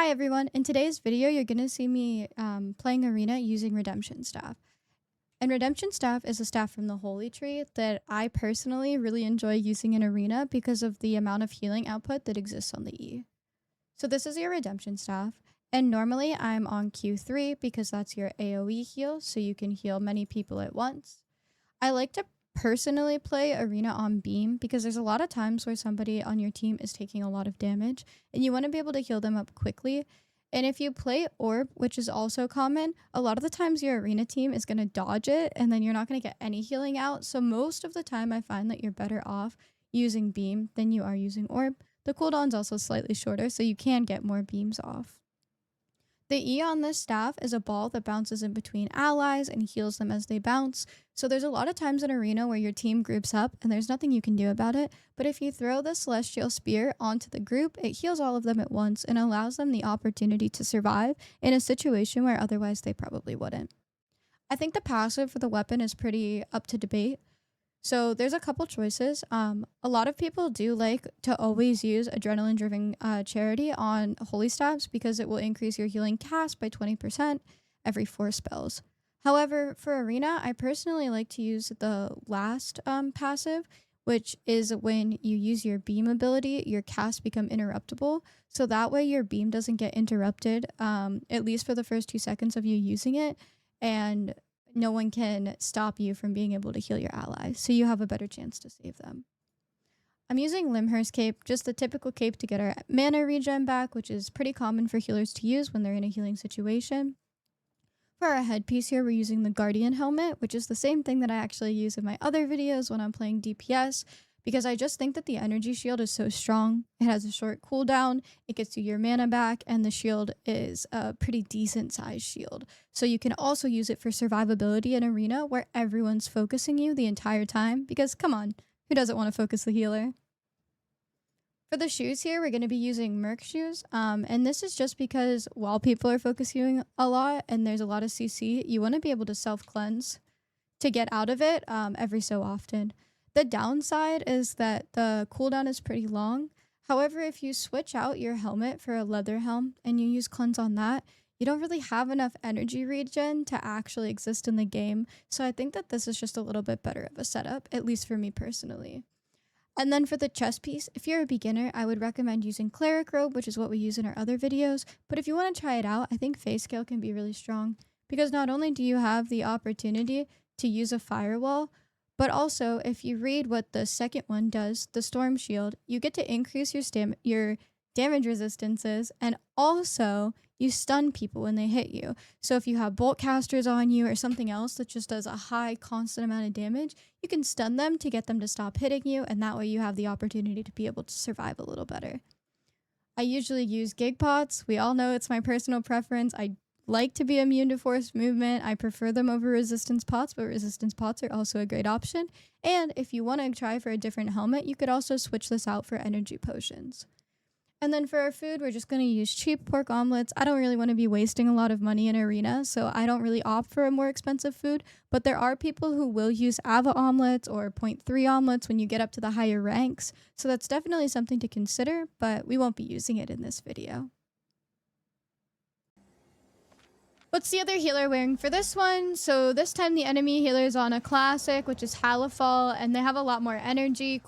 Hi everyone, in today's video you're going to see me playing Arena using Redemption Staff. And Redemption Staff is a staff from the Holy Tree that I personally really enjoy using in Arena because of the amount of healing output that exists on the E. So this is your Redemption Staff, and normally I'm on Q3 because that's your AoE heal, so you can heal many people at once. I like to personally play Arena on Beam because there's a lot of times where somebody on your team is taking a lot of damage and you want to be able to heal them up quickly. And if you play Orb, which is also common, a lot of the times your Arena team is going to dodge it and then you're not going to get any healing out. So most of the time I find that you're better off using Beam than you are using Orb. The cooldown's also slightly shorter, so you can get more beams off. The E on this staff is a ball that bounces in between allies and heals them as they bounce. So there's a lot of times in Arena where your team groups up and there's nothing you can do about it. But if you throw the Celestial Spear onto the group, it heals all of them at once and allows them the opportunity to survive in a situation where otherwise they probably wouldn't. I think the passive for the weapon is pretty up to debate. So there's a couple choices. A lot of people do like to always use adrenaline-driven charity on holy staffs because it will increase your healing cast by 20% every 4 spells. However, for Arena, I personally like to use the last passive, which is when you use your beam ability, your casts become interruptible. So that way your beam doesn't get interrupted, at least for the first 2 seconds of you using it. And no one can stop you from being able to heal your allies, so you have a better chance to save them. I'm using Limhurst Cape, just the typical cape to get our mana regen back, which is pretty common for healers to use when they're in a healing situation. For our headpiece here, we're using the Guardian Helmet, which is the same thing that I actually use in my other videos when I'm playing DPS, because I just think that the energy shield is so strong. It has a short cooldown, it gets you your mana back, and the shield is a pretty decent sized shield. So you can also use it for survivability in Arena where everyone's focusing you the entire time, because come on, who doesn't want to focus the healer? For the shoes here, we're going to be using Merc shoes, and this is just because while people are focusing a lot and there's a lot of CC, you want to be able to self-cleanse to get out of it every so often. The downside is that the cooldown is pretty long. However, if you switch out your helmet for a leather helm and you use cleanse on that, you don't really have enough energy regen to actually exist in the game. So I think that this is just a little bit better of a setup, at least for me personally. And then for the chest piece, if you're a beginner, I would recommend using Cleric Robe, which is what we use in our other videos. But if you want to try it out, I think Phase Scale can be really strong because not only do you have the opportunity to use a firewall, but also, if you read what the second one does, the Storm Shield, you get to increase your damage resistances, and also you stun people when they hit you. So if you have bolt casters on you or something else that just does a high constant amount of damage, you can stun them to get them to stop hitting you, and that way you have the opportunity to be able to survive a little better. I usually use Gig Pots. We all know it's my personal preference. I like to be immune to forced movement. I prefer them over resistance pots, but resistance pots are also a great option. And if you want to try for a different helmet, you could also switch this out for energy potions. And then for our food, we're just going to use cheap pork omelets. I don't really want to be wasting a lot of money in Arena, so I don't really opt for a more expensive food. But there are people who will use Ava omelets or 0.3 omelets when you get up to the higher ranks. So that's definitely something to consider, but we won't be using it in this video. What's the other healer wearing for this one? So this time the enemy healer is on a classic, which is Halifal, and they have a lot more energy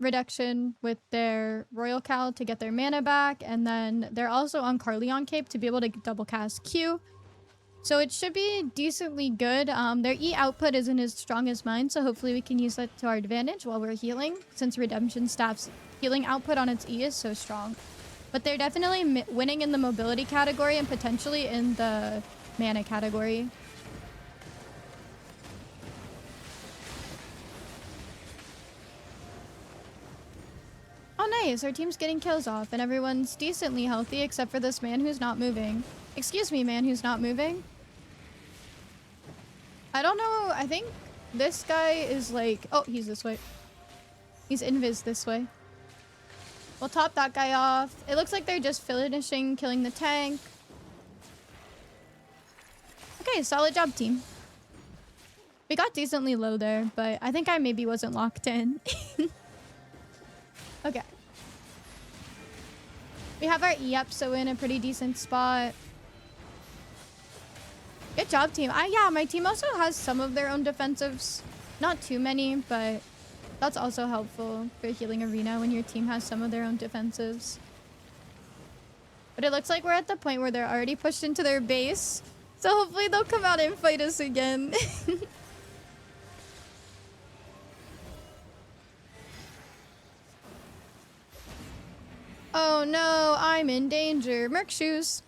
reduction with their Royal Cal to get their mana back, and then they're also on Carleon Cape to be able to double cast Q. So it should be decently good. Their E output isn't as strong as mine, so hopefully we can use that to our advantage while we're healing, since Redemption Staff's healing output on its E is so strong. But they're definitely winning in the mobility category and potentially in the mana category. Oh nice, our team's getting kills off and everyone's decently healthy except for this man who's not moving. Excuse me, man who's not moving. I don't know, I think this guy is like... Oh, he's this way. He's invis this way. We'll top that guy off. It looks like they're just finishing killing the tank. Okay, solid job, team. We got decently low there, but I think I maybe wasn't locked in. Okay. We have our E up, so we're in a pretty decent spot. Good job, team. Yeah, my team also has some of their own defensives. Not too many, but that's also helpful for healing arena when your team has some of their own defensives. But it looks like we're at the point where they're already pushed into their base. So hopefully they'll come out and fight us again. Oh no, I'm in danger. Merc shoes.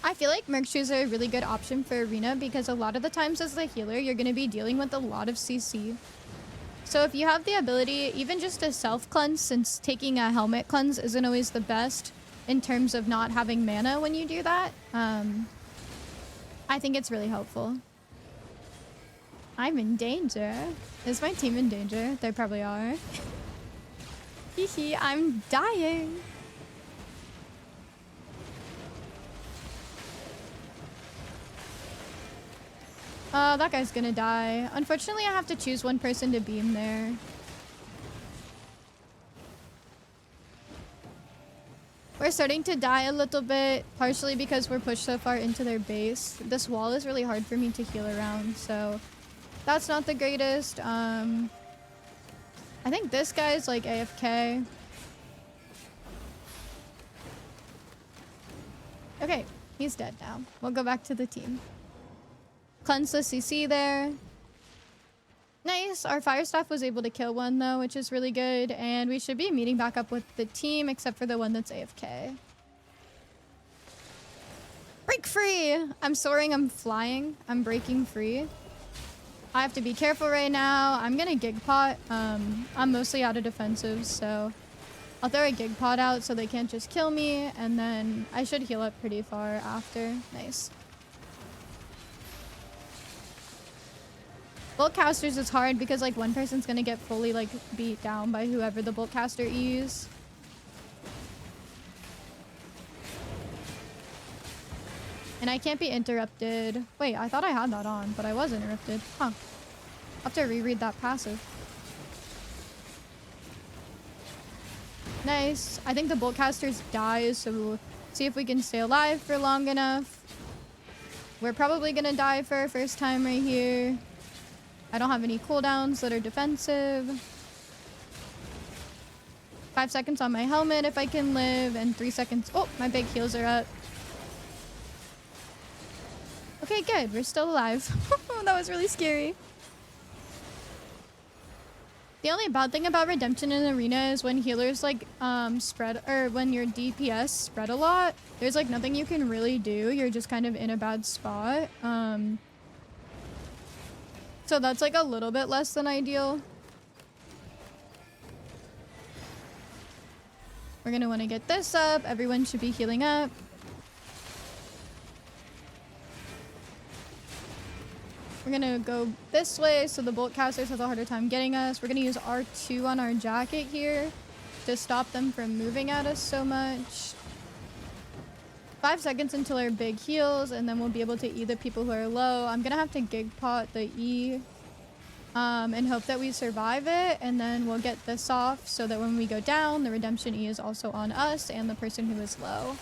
I feel like Merc shoes are a really good option for arena because a lot of the times as the healer, you're going to be dealing with a lot of CC. So if you have the ability, even just to self-cleanse, since taking a helmet cleanse isn't always the best in terms of not having mana when you do that, I think it's really helpful. I'm in danger. Is my team in danger? They probably are. Hehe, I'm dying. Oh, that guy's gonna die. Unfortunately, I have to choose one person to beam there. We're starting to die a little bit, partially because we're pushed so far into their base. This wall is really hard for me to heal around, so that's not the greatest. I think this guy's like AFK. Okay, he's dead now. We'll go back to the team. Cleanse the CC there. Nice. Our fire staff was able to kill one though, which is really good. And we should be meeting back up with the team, except for the one that's AFK. Break free! I'm soaring, I'm flying. I'm breaking free. I have to be careful right now. I'm gonna gig pot. I'm mostly out of defensives, so I'll throw a gig pot out so they can't just kill me, and then I should heal up pretty far after. Nice. Bolt casters is hard because like one person's gonna get fully like beat down by whoever the bolt caster is. And I can't be interrupted. Wait, I thought I had that on, but I was interrupted. Huh. I'll have to reread that passive. Nice. I think the bolt casters die, so we'll see if we can stay alive for long enough. We're probably gonna die for our first time right here. I don't have any cooldowns that are defensive. 5 seconds on my helmet if I can live, and 3 seconds. Oh, my big heals are up. Okay, good. We're still alive. That was really scary. The only bad thing about Redemption in Arena is when healers like spread, or when your DPS spread a lot, there's like nothing you can really do. You're just kind of in a bad spot. So that's like a little bit less than ideal. We're gonna want to get this up. Everyone should be healing up. We're gonna go this way so the bolt casters have a harder time getting us. We're gonna use R2 on our jacket here to stop them from moving at us so much. 5 seconds until our big heals, and then we'll be able to E the people who are low. I'm gonna have to gig pot the E and hope that we survive it, and then we'll get this off so that when we go down, the redemption E is also on us and the person who is low.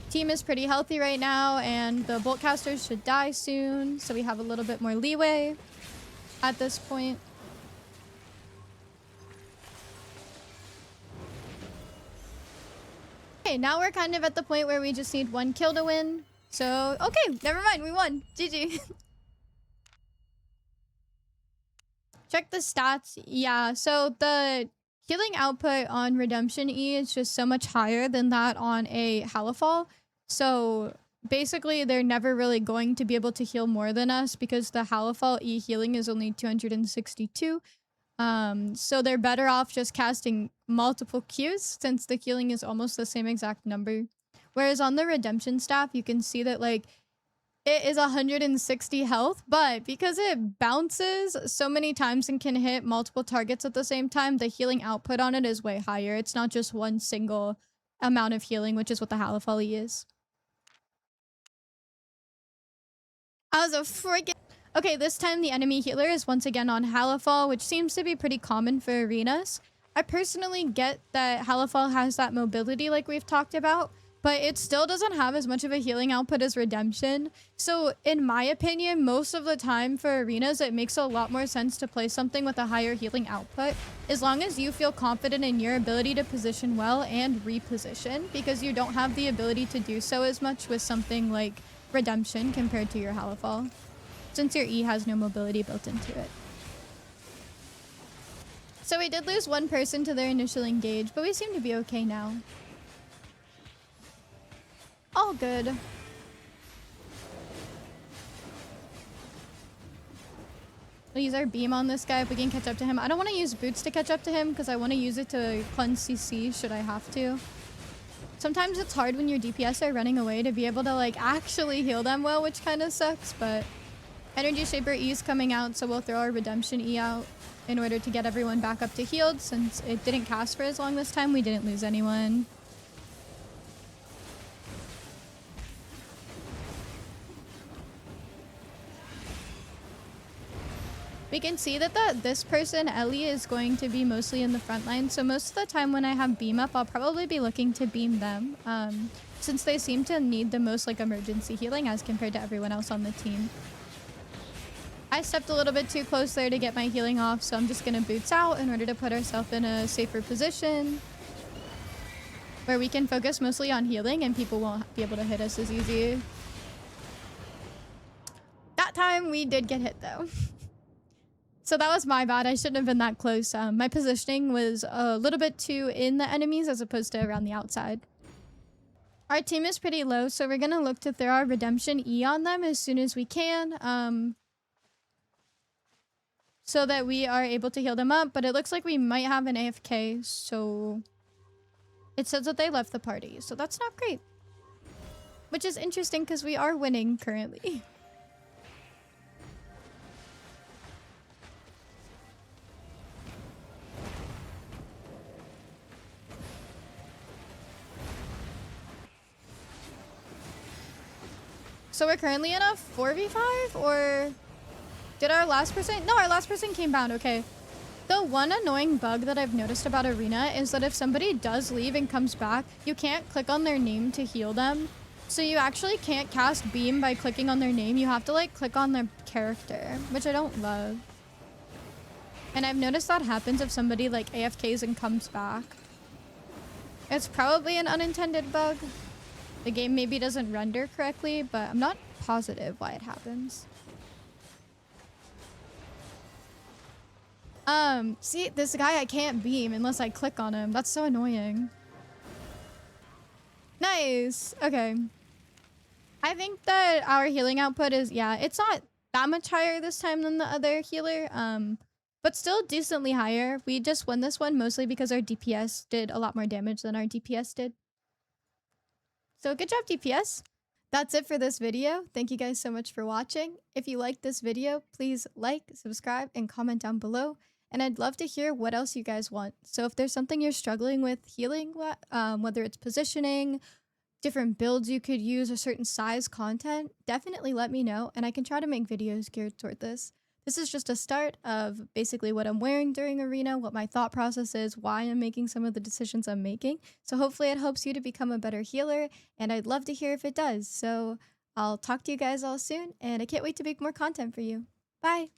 Team is pretty healthy right now, and the bolt casters should die soon, so we have a little bit more leeway at this point. Okay, now we're kind of at the point where we just need 1 kill to win. So, okay, never mind, we won. GG. Check the stats. Yeah, so the healing output on Redemption E is just so much higher than that on a Halifal. So basically, they're never really going to be able to heal more than us because the Halifal E healing is only 262. So they're better off just casting multiple Qs since the healing is almost the same exact number. Whereas on the Redemption staff, you can see that like it is 160 health, but because it bounces so many times and can hit multiple targets at the same time, the healing output on it is way higher. It's not just one single amount of healing, which is what the Halifal E is. I was a freaking... Okay, this time the enemy healer is once again on Halifal, which seems to be pretty common for arenas. I personally get that Halifal has that mobility like we've talked about, but it still doesn't have as much of a healing output as Redemption. So in my opinion, most of the time for arenas, it makes a lot more sense to play something with a higher healing output, as long as you feel confident in your ability to position well and reposition, because you don't have the ability to do so as much with something like Redemption compared to your Halifal, since your E has no mobility built into it. So we did lose one person to their initial engage, but we seem to be okay now. All good. We'll use our beam on this guy if we can catch up to him. I don't want to use boots to catch up to him because I want to use it to cleanse CC should I have to. Sometimes it's hard when your DPS are running away to be able to like actually heal them well, which kind of sucks, but Energy Shaper E is coming out, so we'll throw our Redemption E out in order to get everyone back up to healed. Since it didn't cast for as long this time, we didn't lose anyone. We can see that this person, Ellie, is going to be mostly in the front line. So most of the time when I have beam up, I'll probably be looking to beam them. Since they seem to need the most like emergency healing as compared to everyone else on the team. I stepped a little bit too close there to get my healing off, so I'm just going to boots out in order to put ourselves in a safer position where we can focus mostly on healing and people won't be able to hit us as easy. That time we did get hit though. So that was my bad. I shouldn't have been that close. My positioning was a little bit too in the enemies as opposed to around the outside. Our team is pretty low, so we're going to look to throw our Redemption E on them as soon as we can. So that we are able to heal them up. But it looks like we might have an AFK, so it says that they left the party. So that's not great. Which is interesting because we are winning currently. So we're currently in a 4v5, or did our last person? No, our last person came bound. Okay. The one annoying bug that I've noticed about Arena is that if somebody does leave and comes back, you can't click on their name to heal them. So you actually can't cast beam by clicking on their name. You have to like click on their character, which I don't love. And I've noticed that happens if somebody like AFKs and comes back. It's probably an unintended bug. The game maybe doesn't render correctly, but I'm not positive why it happens. See, this guy I can't beam unless I click on him. That's so annoying. Nice. Okay. I think that our healing output is, yeah, it's not that much higher this time than the other healer, but still decently higher. We just won this one mostly because our DPS did a lot more damage than our DPS did. So good job, DPS. That's it for this video. Thank you guys so much for watching. If you liked this video, please like, subscribe, and comment down below. And I'd love to hear what else you guys want. So if there's something you're struggling with healing, whether it's positioning, different builds you could use, or certain size content, definitely let me know. And I can try to make videos geared toward this. This is just a start of basically what I'm wearing during Arena, what my thought process is, why I'm making some of the decisions I'm making. So hopefully it helps you to become a better healer, and I'd love to hear if it does. So I'll talk to you guys all soon, and I can't wait to make more content for you. Bye!